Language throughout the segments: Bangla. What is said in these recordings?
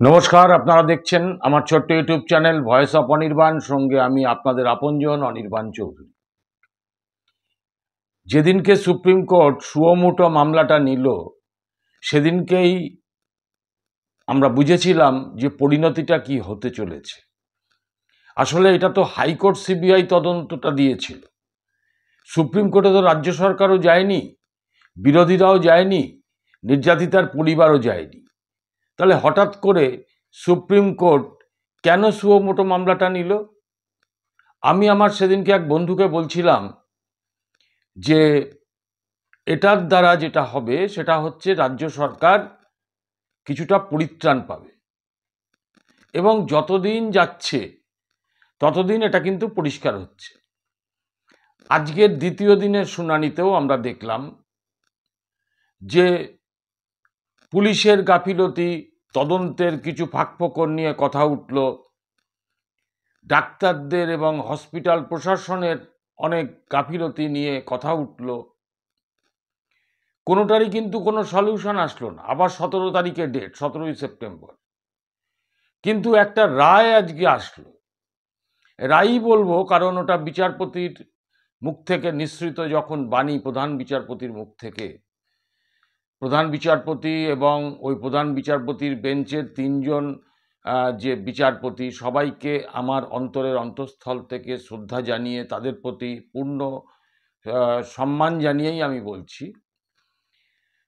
নমস্কার, আপনারা দেখছেন আমার ছোট্ট YouTube channel voice of Anirban. সঙ্গে আমি আপনাদের আপনজন অনির্বাণ চৌধুরী। যেদিনকে সুপ্রিম কোর্ট সুও মোটো মামলাটা নিল, সেদিনকেই আমরা বুঝেছিলাম যে পরিণতিটা কি হতে চলেছে। আসলে এটা তো হাইকোর্ট সিবিআই তদন্তটা দিয়েছিল, সুপ্রিম কোর্টে তো রাজ্য সরকারও যায়নি, বিরোধীরাও যায়নি, নির্যাতিতার পরিবারও যায়নি। তাহলে হঠাৎ করে সুপ্রিম কোর্ট কেন সুও মোটো মামলাটা নিল? আমি আমার সেদিনকে এক বন্ধুকে বলছিলাম যে এটার দ্বারা যেটা হবে সেটা হচ্ছে রাজ্য সরকার কিছুটা পরিত্রাণ পাবে, এবং যতদিন যাচ্ছে ততদিন এটা কিন্তু পরিষ্কার হচ্ছে। আজকের দ্বিতীয় দিনের শুনানিতেও আমরা দেখলাম যে পুলিশের গাফিলতি, তদন্তের কিছু ফাঁকফোকর নিয়ে কথা উঠল, ডাক্তারদের এবং হসপিটাল প্রশাসনের অনেক গাফিলতি নিয়ে কথা উঠল। কোনোটারই কিন্তু কোনো সলিউশন আসলো না। আবার 17 তারিখে ডেট, 17ই সেপ্টেম্বর, কিন্তু একটা রায় আজকে আসলো। রায়ই বলবো, কারণ ওটা বিচারপতির মুখ থেকে নিঃসৃত যখন বাণী, প্রধান বিচারপতির মুখ থেকে, প্রধান বিচারপতি এবং ওই প্রধান বিচারপতির বেঞ্চের তিনজন যে বিচারপতি, সবাইকে আমার অন্তরের অন্তঃস্থল থেকে শ্রদ্ধা জানিয়ে তাদের প্রতি পূর্ণ সম্মান জানিয়েই আমি বলছি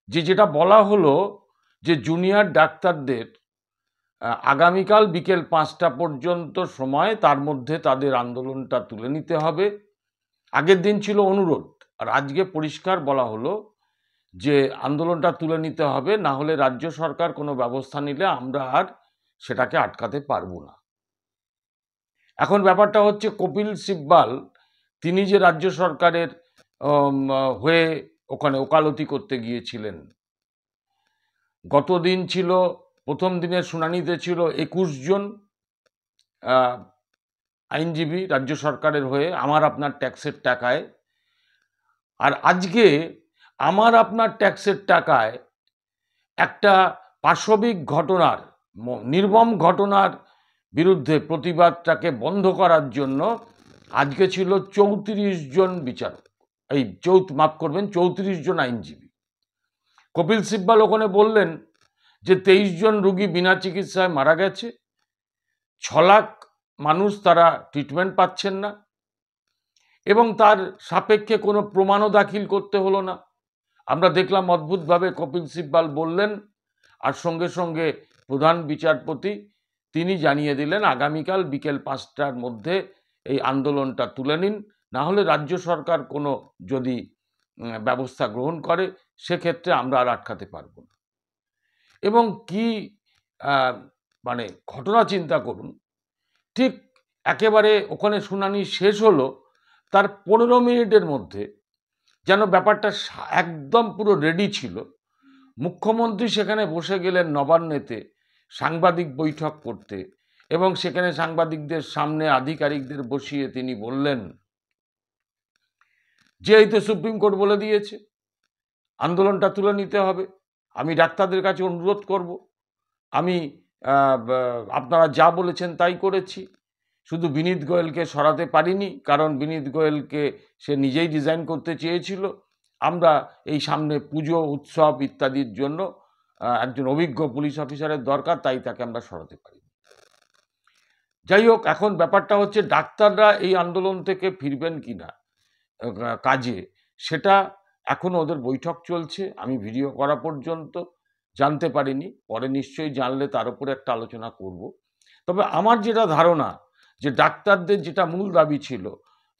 যে যেটা বলা হলো যে জুনিয়র ডাক্তারদের আগামীকাল বিকেল 5টা পর্যন্ত সময়, তার মধ্যে তাদের আন্দোলনটা তুলে নিতে হবে। আগের দিন ছিল অনুরোধ, আর আজকে পরিষ্কার বলা হলো যে আন্দোলনটা তুলে নিতে হবে, না হলে রাজ্য সরকার কোনো ব্যবস্থা নিলে আমরা আর সেটাকে আটকাতে পারবো না। এখন ব্যাপারটা হচ্ছে, কপিল সিব্বাল তিনি যে রাজ্য সরকারের হয়ে ওখানে ওকালতি করতে গিয়েছিলেন, গতদিন ছিল, প্রথম দিনের শুনানিতে ছিল 21 জন আইনজীবী রাজ্য সরকারের হয়ে আমার আপনার ট্যাক্সের টাকায়, আর আজকে আমার আপনার ট্যাক্সের টাকায় একটা পাশবিক ঘটনার, নির্মম ঘটনার বিরুদ্ধে প্রতিবাদটাকে বন্ধ করার জন্য আজকে ছিল 34 জন বিচারক, এই মাফ করবেন 34 জন আইনজীবী। কপিল সিব্বাল ওখানে বললেন যে 23 জন রুগী বিনা চিকিৎসায় মারা গেছে, 6 লাখ মানুষ তারা ট্রিটমেন্ট পাচ্ছেন না, এবং তার সাপেক্ষে কোনো প্রমাণও দাখিল করতে হলো না। আমরা দেখলাম অদ্ভুতভাবে কপিল সিব্বাল বললেন, আর সঙ্গে সঙ্গে প্রধান বিচারপতি তিনি জানিয়ে দিলেন আগামীকাল বিকেল 5টার মধ্যে এই আন্দোলনটা তুলে নিন, না হলে রাজ্য সরকার কোনো যদি ব্যবস্থা গ্রহণ করে সেক্ষেত্রে আমরা আর আটকাতে পারবো না। এবং কি মানে ঘটনা চিন্তা করুন, ঠিক একেবারে ওখানে শুনানি শেষ হলো, তার 15 মিনিটের মধ্যে যেন ব্যাপারটা একদম পুরো রেডি ছিল। মুখ্যমন্ত্রী সেখানে বসে গেলেন নবান্নেতে সাংবাদিক বৈঠক করতে, এবং সেখানে সাংবাদিকদের সামনে আধিকারিকদের বসিয়ে তিনি বললেন যে এই তো সুপ্রিম কোর্ট বলে দিয়েছে আন্দোলনটা তুলে নিতে হবে, আমি ডাক্তারদের কাছে অনুরোধ করব, আমি আপনারা যা বলেছেন তাই করেছি। শুধু বিনীত গোয়েলকে সরাতে পারিনি, কারণ বিনীত গোয়েলকে সে নিজেই ডিজাইন করতে চেয়েছিল। আমরা এই সামনে পুজো উৎসব ইত্যাদির জন্য একজন অভিজ্ঞ পুলিশ অফিসারের দরকার, তাই তাকে আমরা সরাতে পারি। যাই হোক, এখন ব্যাপারটা হচ্ছে ডাক্তাররা এই আন্দোলন থেকে ফিরবেন কিনা কাজে, সেটা এখনো ওদের বৈঠক চলছে। আমি ভিডিও করা পর্যন্ত জানতে পারিনি, পরে নিশ্চয়ই জানলে তার উপরে একটা আলোচনা করব। তবে আমার যেটা ধারণা, যে ডাক্তারদের যেটা মূল দাবি ছিল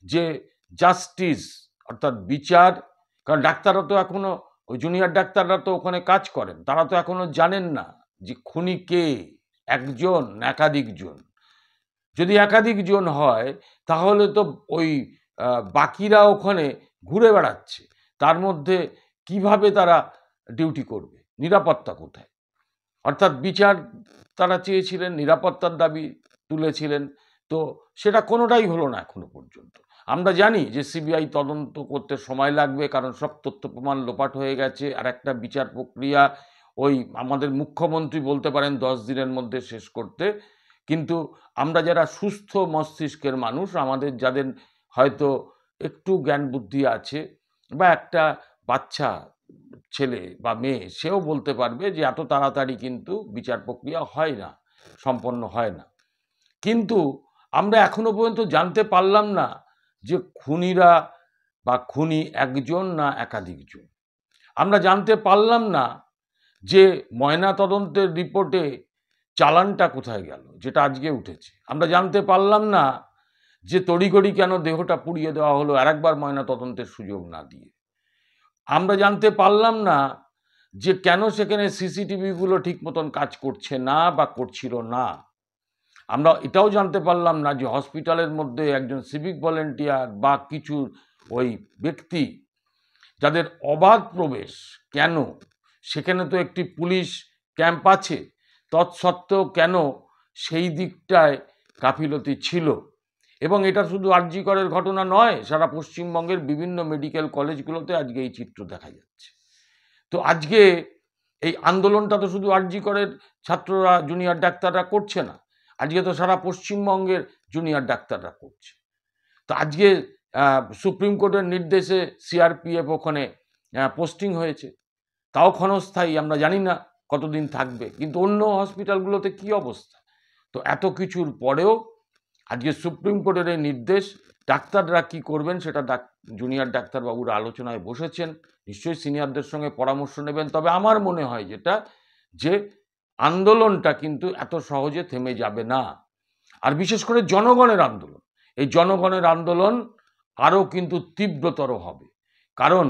যে জাস্টিস, অর্থাৎ বিচার, কারণ ডাক্তাররা তো এখনো, ওই জুনিয়র ডাক্তাররা তো ওখানে কাজ করেন, তারা তো এখনো জানেন না যে খুনি কে, একজন একাধিকজন। যদি একাধিক জন হয় তাহলে তো ওই বাকিরা ওখানে ঘুরে বেড়াচ্ছে, তার মধ্যে কিভাবে তারা ডিউটি করবে, নিরাপত্তা কোথায়? অর্থাৎ বিচার তারা চেয়েছিলেন, নিরাপত্তার দাবি তুলেছিলেন, তো সেটা কোনোটাই হলো না এখনো পর্যন্ত। আমরা জানি যে সিবিআই তদন্ত করতে সময় লাগবে, কারণ সব তথ্য প্রমাণ লোপাট হয়ে গেছে, আর একটা বিচার প্রক্রিয়া ওই আমাদের মুখ্যমন্ত্রী বলতে পারেন 10 দিনের মধ্যে শেষ করতে, কিন্তু আমরা যারা সুস্থ মস্তিষ্কের মানুষ, আমাদের যাদের হয়তো একটু জ্ঞান বুদ্ধি আছে বা একটা বাচ্চা ছেলে বা মেয়ে, সেও বলতে পারবে যে এত তাড়াতাড়ি কিন্তু বিচার প্রক্রিয়া হয় না, সম্পন্ন হয় না। কিন্তু আমরা এখনো পর্যন্ত জানতে পারলাম না যে খুনিরা বা খুনি একজন না একাধিকজন। আমরা জানতে পারলাম না যে ময়নাতদন্তের রিপোর্টে চালানটা কোথায় গেল, যেটা আজকে উঠেছে। আমরা জানতে পারলাম না যে তড়িঘড়ি কেন দেহটা পুড়িয়ে দেওয়া হলো আরেকবার ময়নাতদন্তের সুযোগ না দিয়ে। আমরা জানতে পারলাম না যে কেন সেখানে সিসিটিভিগুলো ঠিক মতন কাজ করছে না বা করছিল না। আমরা এটাও জানতে পারলাম না যে হসপিটালের মধ্যে একজন সিভিক ভলেন্টিয়ার বা কিছু ওই ব্যক্তি যাদের অবাধ প্রবেশ, কেন সেখানে তো একটি পুলিশ ক্যাম্প আছে, তৎসত্ত্বেও কেন সেই দিকটায় গাফিলতি ছিল। এবং এটা শুধু আরজি করের ঘটনা নয়, সারা পশ্চিমবঙ্গের বিভিন্ন মেডিকেল কলেজগুলোতে আজকে এই চিত্র দেখা যাচ্ছে। তো আজকে এই আন্দোলনটা তো শুধু আরজি করের ছাত্ররা, জুনিয়র ডাক্তাররা করছে না, আজকে তো সারা পশ্চিমবঙ্গের জুনিয়র ডাক্তাররা করছে। তো আজকে সুপ্রিম কোর্টের নির্দেশে সিআরপিএফ ওখানে পোস্টিং হয়েছে, তাও ক্ষণস্থায়ী, আমরা জানি না কতদিন থাকবে। কিন্তু অন্য হসপিটালগুলোতে কি অবস্থা? তো এত কিছুর পরেও আজকে সুপ্রিম কোর্টের এই নির্দেশ, ডাক্তাররা কি করবেন সেটা জুনিয়র ডাক্তারবাবুরা আলোচনায় বসেছেন, নিশ্চয়ই সিনিয়রদের সঙ্গে পরামর্শ নেবেন। তবে আমার মনে হয় যেটা, যে আন্দোলনটা কিন্তু এত সহজে থেমে যাবে না। আর বিশেষ করে জনগণের আন্দোলন, এই জনগণের আন্দোলন আরও কিন্তু তীব্রতর হবে। কারণ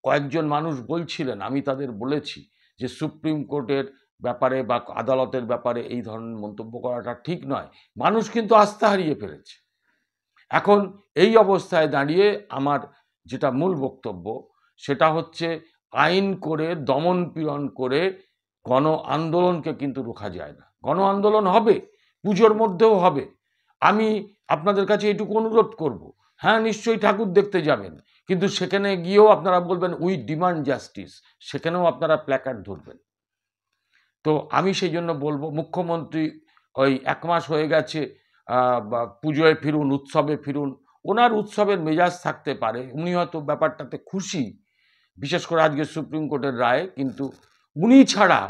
কয়েকজন মানুষ বলছিলেন, আমি তাদের বলেছি যে সুপ্রিম কোর্টের ব্যাপারে বা আদালতের ব্যাপারে এই ধরনের মন্তব্য করাটা ঠিক নয়। মানুষ কিন্তু আস্থা হারিয়ে ফেলেছে। এখন এই অবস্থায় দাঁড়িয়ে আমার যেটা মূল বক্তব্য, সেটা হচ্ছে আইন করে, দমন পীড়ন করে গণ আন্দোলনকে কিন্তু রোখা যায় না। গণ আন্দোলন হবে, পুজোর মধ্যেও হবে। আমি আপনাদের কাছে এটুকু অনুরোধ করব, হ্যাঁ নিশ্চয়ই ঠাকুর দেখতে যাবেন, কিন্তু সেখানে গিয়েও আপনারা বলবেন উই ডিমান্ড জাস্টিস, সেখানেও আপনারা প্ল্যাকার্ড ধরবেন। তো আমি সেই জন্য বলবো, মুখ্যমন্ত্রী ওই 1 মাস হয়ে গেছে, পুজোয় ফিরুন, উৎসবে ফিরুন। ওনার উৎসবের মেজাজ থাকতে পারে, উনি হয়তো ব্যাপারটাতে খুশি, বিশেষ করে আজকে সুপ্রিম কোর্টের রায়। কিন্তু উনি ছাড়া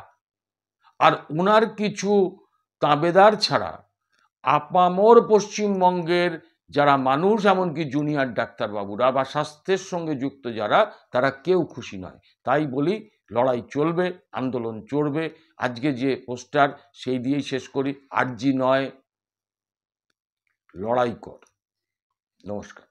আর ওনার কিছু তাবেদার ছাড়া আপামর পশ্চিমবঙ্গের যারা মানুষ, এমনকি জুনিয়র ডাক্তারবাবুরা বা স্বাস্থ্যের সঙ্গে যুক্ত যারা, তারা কেউ খুশি নয়। তাই বলি, লড়াই চলবে, আন্দোলন চলবে। আজকে যে পোস্টার, সেই দিয়েই শেষ করি, আরজি নয়, লড়াই কর। নমস্কার।